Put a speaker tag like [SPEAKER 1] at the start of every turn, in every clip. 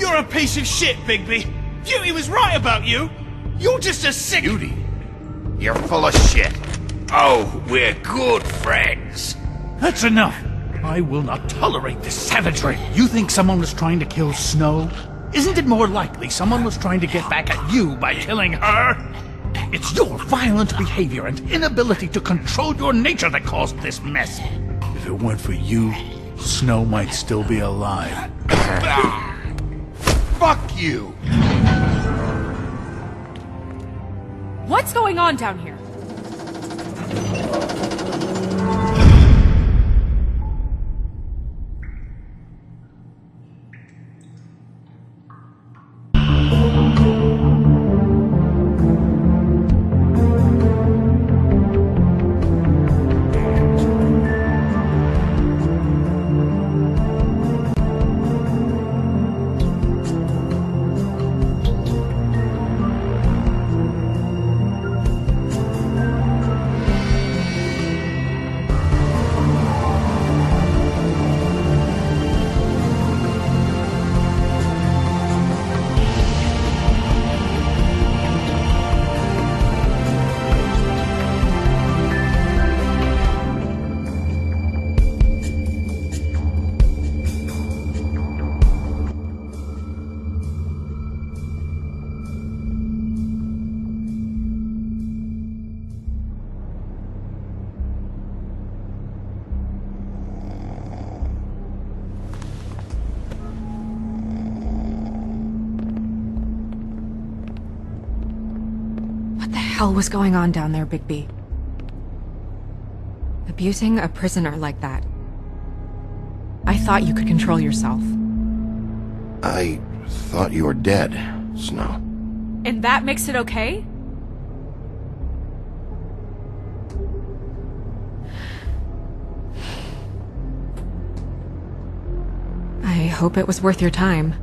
[SPEAKER 1] You're a piece of shit, Bigby. Beauty was right about you. You're just a sick...
[SPEAKER 2] Beauty? You're full of shit. Oh, we're good friends.
[SPEAKER 3] That's enough. I will not tolerate this savagery. You think someone was trying to kill Snow? Isn't it more likely someone was trying to get back at you by killing her? It's your violent behavior and inability to control your nature that caused this mess. If it weren't for you, Snow might still be alive.
[SPEAKER 2] Fuck you!
[SPEAKER 4] What's going on down here? What the hell was going on down there, Bigby? Abusing a prisoner like that. I thought you could control yourself.
[SPEAKER 2] I thought you were dead, Snow.
[SPEAKER 4] And that makes it okay? I hope it was worth your time.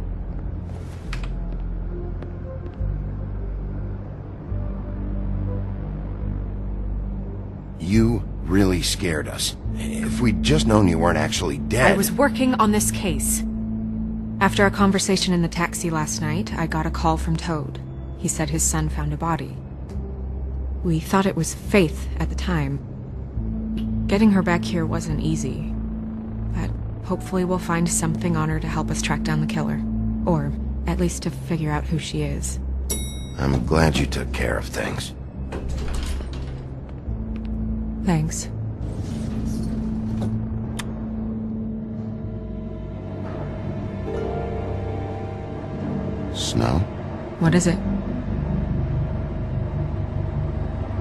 [SPEAKER 2] You really scared us. If we'd just known you weren't actually dead...
[SPEAKER 4] I was working on this case. After a conversation in the taxi last night, I got a call from Toad. He said his son found a body. We thought it was Faith at the time. Getting her back here wasn't easy. But hopefully we'll find something on her to help us track down the killer. Or at least to figure out who she is.
[SPEAKER 2] I'm glad you took care of things.
[SPEAKER 4] Thanks.
[SPEAKER 2] Snow?
[SPEAKER 4] What is it?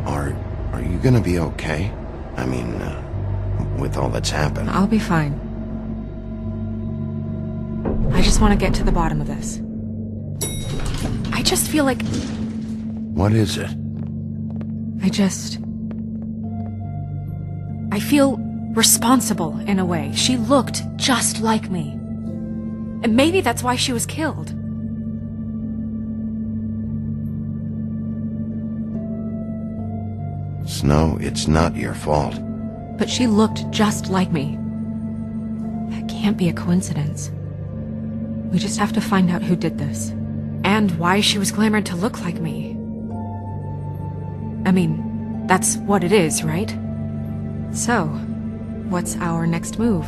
[SPEAKER 2] Are you gonna be okay? I mean, with all that's happened.
[SPEAKER 4] I'll be fine. I just want to get to the bottom of this. I just feel like...
[SPEAKER 2] What is it?
[SPEAKER 4] I feel responsible in a way. She looked just like me. And maybe that's why she was killed.
[SPEAKER 2] Snow, it's not your fault.
[SPEAKER 4] But she looked just like me. That can't be a coincidence. We just have to find out who did this. And why she was glamored to look like me. I mean, that's what it is, right? So, what's our next move?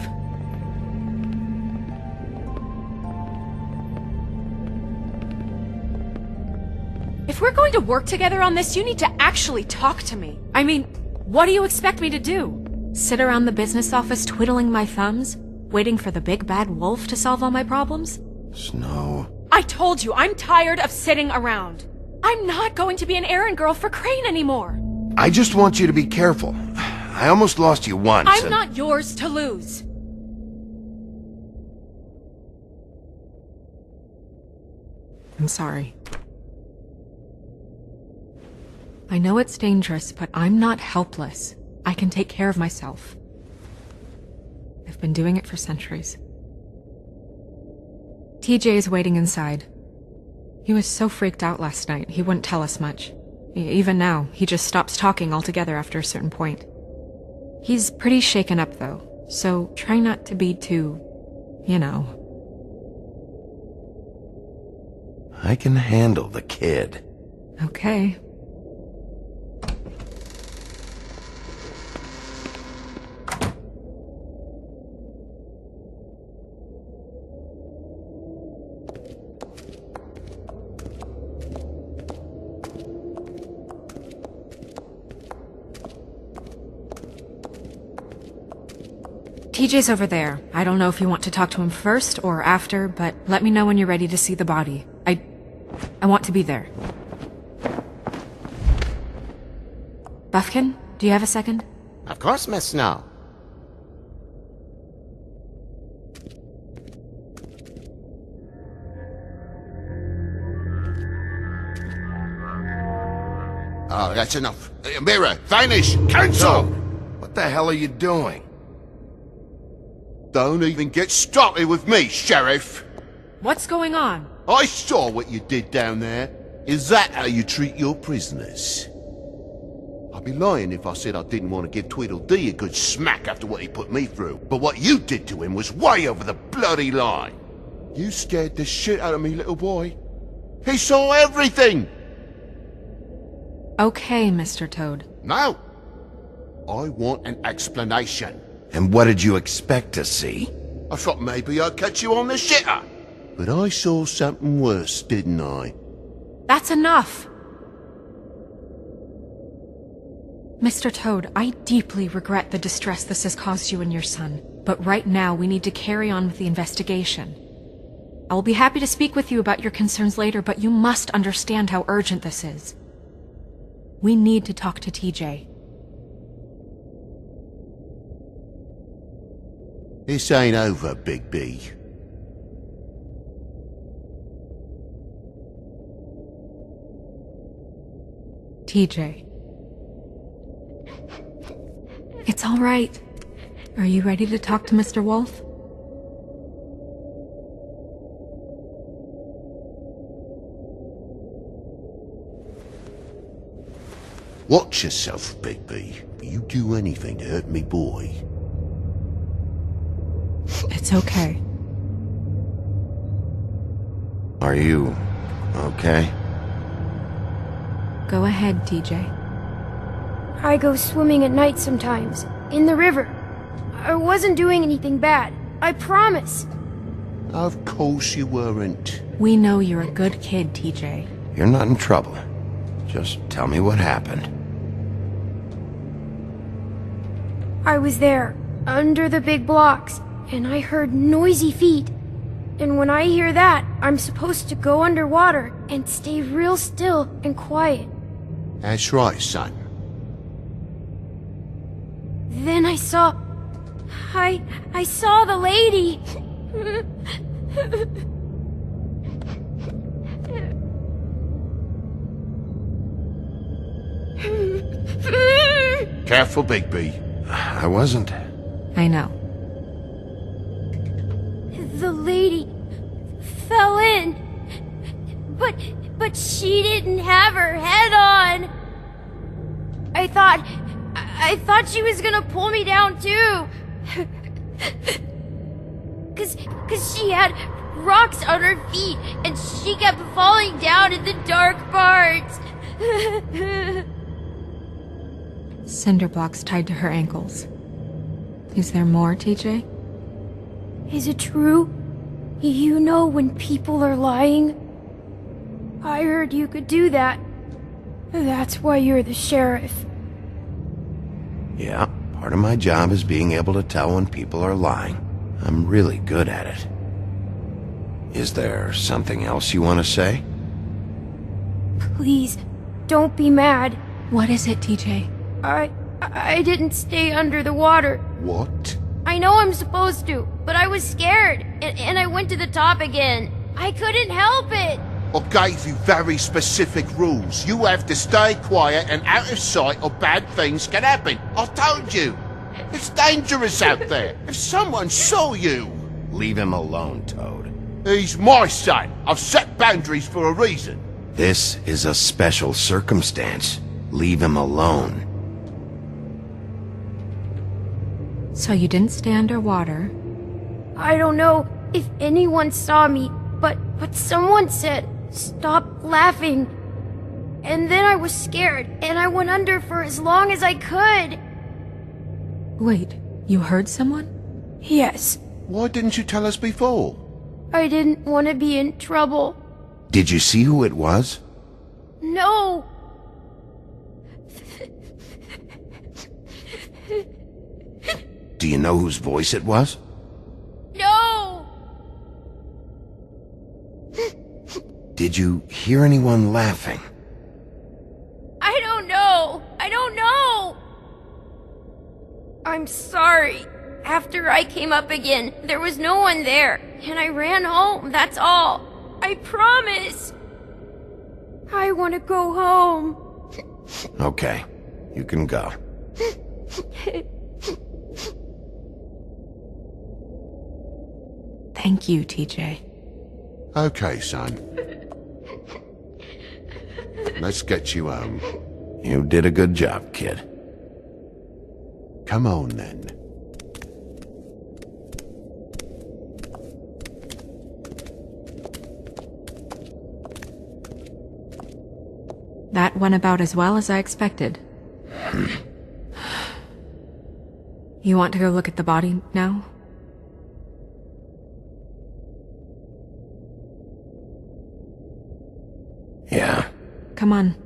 [SPEAKER 4] If we're going to work together on this, you need to actually talk to me. I mean, what do you expect me to do? Sit around the business office twiddling my thumbs, waiting for the big bad wolf to solve all my problems?
[SPEAKER 2] Snow...
[SPEAKER 4] I told you, I'm tired of sitting around. I'm not going to be an errand girl for Crane anymore.
[SPEAKER 2] I just want you to be careful. I almost lost you once.
[SPEAKER 4] I'm not yours to lose. I'm sorry. I know it's dangerous, but I'm not helpless. I can take care of myself. I've been doing it for centuries. TJ is waiting inside. He was so freaked out last night, he wouldn't tell us much. Even now, he just stops talking altogether after a certain point. He's pretty shaken up, though, so try not to be too, you know.
[SPEAKER 2] I can handle the kid.
[SPEAKER 4] Okay. TJ's over there. I don't know if you want to talk to him first or after, but let me know when you're ready to see the body. I want to be there. Buffkin, do you have a second?
[SPEAKER 5] Of course, Miss Snow.
[SPEAKER 6] Oh, that's enough. Mirror, vanish, cancel!
[SPEAKER 2] What the hell are you doing?
[SPEAKER 6] Don't even get started with me, Sheriff.
[SPEAKER 4] What's going on?
[SPEAKER 6] I saw what you did down there. Is that how you treat your prisoners? I'd be lying if I said I didn't want to give Tweedledee a good smack after what he put me through. But what you did to him was way over the bloody line. You scared the shit out of me, little boy. He saw everything!
[SPEAKER 4] Okay, Mr. Toad.
[SPEAKER 6] Now, I want an explanation.
[SPEAKER 2] And what did you expect to see?
[SPEAKER 6] I thought maybe I'd catch you on the shitter. But I saw something worse, didn't I?
[SPEAKER 4] That's enough! Mr. Toad, I deeply regret the distress this has caused you and your son. But right now, we need to carry on with the investigation. I will be happy to speak with you about your concerns later, but you must understand how urgent this is. We need to talk to TJ.
[SPEAKER 6] This ain't over, Big B.
[SPEAKER 4] TJ. It's all right. Are you ready to talk to Mr. Wolf?
[SPEAKER 6] Watch yourself, Big B. You do anything to hurt me, boy.
[SPEAKER 4] It's okay.
[SPEAKER 2] Are you okay?
[SPEAKER 4] Go ahead, TJ.
[SPEAKER 7] I go swimming at night sometimes, in the river. I wasn't doing anything bad, I promise.
[SPEAKER 6] Of course you weren't.
[SPEAKER 4] We know you're a good kid, TJ.
[SPEAKER 2] You're not in trouble. Just tell me what happened.
[SPEAKER 7] I was there, under the big blocks, and I heard noisy feet. And when I hear that, I'm supposed to go underwater and stay real still and quiet.
[SPEAKER 6] That's right, son.
[SPEAKER 7] Then I saw the lady.
[SPEAKER 6] Careful, Big B.
[SPEAKER 2] I wasn't.
[SPEAKER 4] I know.
[SPEAKER 7] The lady fell in. But she didn't have her head on. I thought she was gonna pull me down too. Cause she had rocks on her feet and she kept falling down in the dark parts.
[SPEAKER 4] Cinder blocks tied to her ankles. Is there more, TJ?
[SPEAKER 7] Is it true? You know when people are lying? I heard you could do that. That's why you're the sheriff.
[SPEAKER 2] Yeah, part of my job is being able to tell when people are lying. I'm really good at it. Is there something else you want to say?
[SPEAKER 7] Please, don't be mad.
[SPEAKER 4] What is it, TJ?
[SPEAKER 7] I didn't stay under the water.
[SPEAKER 6] What?
[SPEAKER 7] I know I'm supposed to, but I was scared, and I went to the top again. I couldn't help it.
[SPEAKER 6] I gave you very specific rules. You have to stay quiet and out of sight or bad things can happen. I told you. It's dangerous out there. If someone saw you...
[SPEAKER 2] Leave him alone, Toad.
[SPEAKER 6] He's my son. I've set boundaries for a reason.
[SPEAKER 2] This is a special circumstance. Leave him alone.
[SPEAKER 4] So you didn't stay underwater?
[SPEAKER 7] I don't know if anyone saw me, but someone said stop laughing. And then I was scared, and I went under for as long as I could.
[SPEAKER 4] Wait, you heard someone?
[SPEAKER 7] Yes,
[SPEAKER 6] Why didn't you tell us before?
[SPEAKER 7] I didn't want to be in trouble.
[SPEAKER 2] Did you see who it was?
[SPEAKER 7] No.
[SPEAKER 2] Do you know whose voice it was?
[SPEAKER 7] No.
[SPEAKER 2] Did you hear anyone laughing?
[SPEAKER 7] I don't know. I don't know. I'm sorry. After I came up again, there was no one there, and I ran home, that's all. I promise. I want to go home.
[SPEAKER 2] Okay, you can go.
[SPEAKER 4] Thank you, TJ.
[SPEAKER 6] Okay, son. Let's get you home.
[SPEAKER 2] You did a good job, kid.
[SPEAKER 6] Come on, then.
[SPEAKER 4] That went about as well as I expected. You want to go look at the body now?
[SPEAKER 2] Yeah.
[SPEAKER 4] Come on.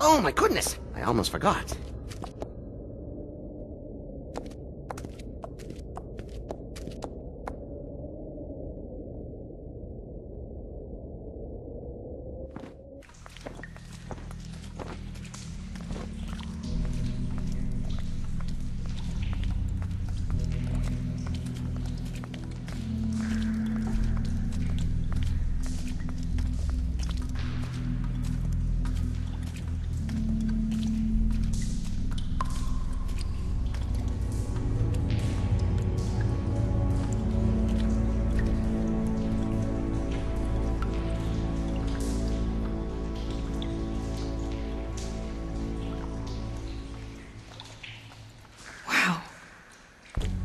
[SPEAKER 5] Oh my goodness! I almost forgot.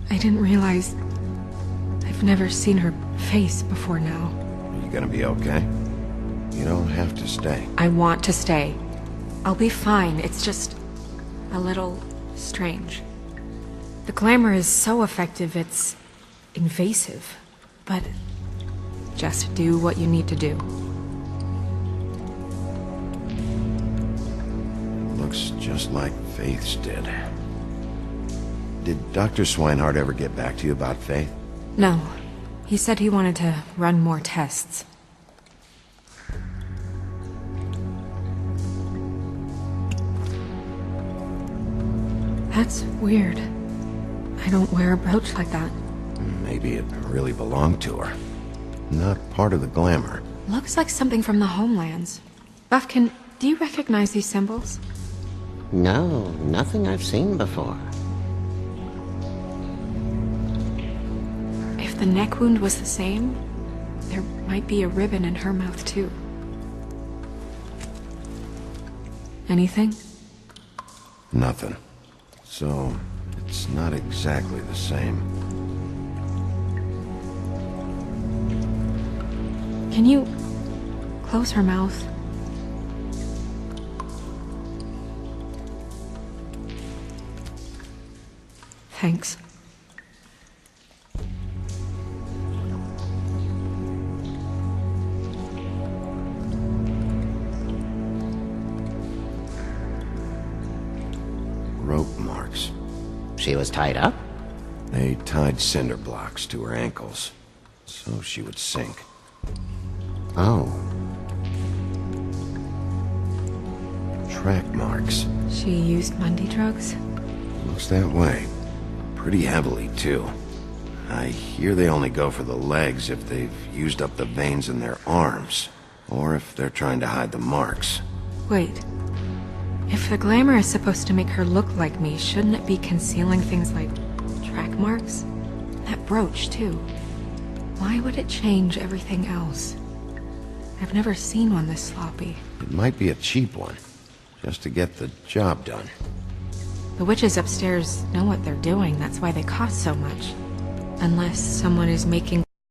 [SPEAKER 4] I didn't realize... I've never seen her face before now.
[SPEAKER 2] Are you gonna be okay? You don't have to stay.
[SPEAKER 4] I want to stay. I'll be fine, it's just... a little... strange. The glamour is so effective, it's... invasive. But... just do what you need to do.
[SPEAKER 2] Looks just like Faith's did. Did Dr. Swinehart ever get back to you about Faith?
[SPEAKER 4] No. He said he wanted to run more tests. That's weird. I don't wear a brooch like that.
[SPEAKER 2] Maybe it really belonged to her. Not part of the glamour.
[SPEAKER 4] Looks like something from the homelands. Buffkin, do you recognize these symbols?
[SPEAKER 5] No, nothing I've seen before.
[SPEAKER 4] If the neck wound was the same, there might be a ribbon in her mouth too. Anything?
[SPEAKER 2] Nothing. So, it's not exactly the same.
[SPEAKER 4] Can you close her mouth? Thanks.
[SPEAKER 2] Rope marks.
[SPEAKER 5] She was tied up?
[SPEAKER 2] They tied cinder blocks to her ankles, so she would sink.
[SPEAKER 5] Oh.
[SPEAKER 2] Track marks.
[SPEAKER 4] She used Mundy drugs?
[SPEAKER 2] Looks that way. Pretty heavily, too. I hear they only go for the legs if they've used up the veins in their arms, or if they're trying to hide the marks.
[SPEAKER 4] Wait. If the glamour is supposed to make her look like me, shouldn't it be concealing things like track marks? That brooch, too. Why would it change everything else? I've never seen one this sloppy.
[SPEAKER 2] It might be a cheap one, just to get the job done.
[SPEAKER 4] The witches upstairs know what they're doing, that's why they cost so much. Unless someone is making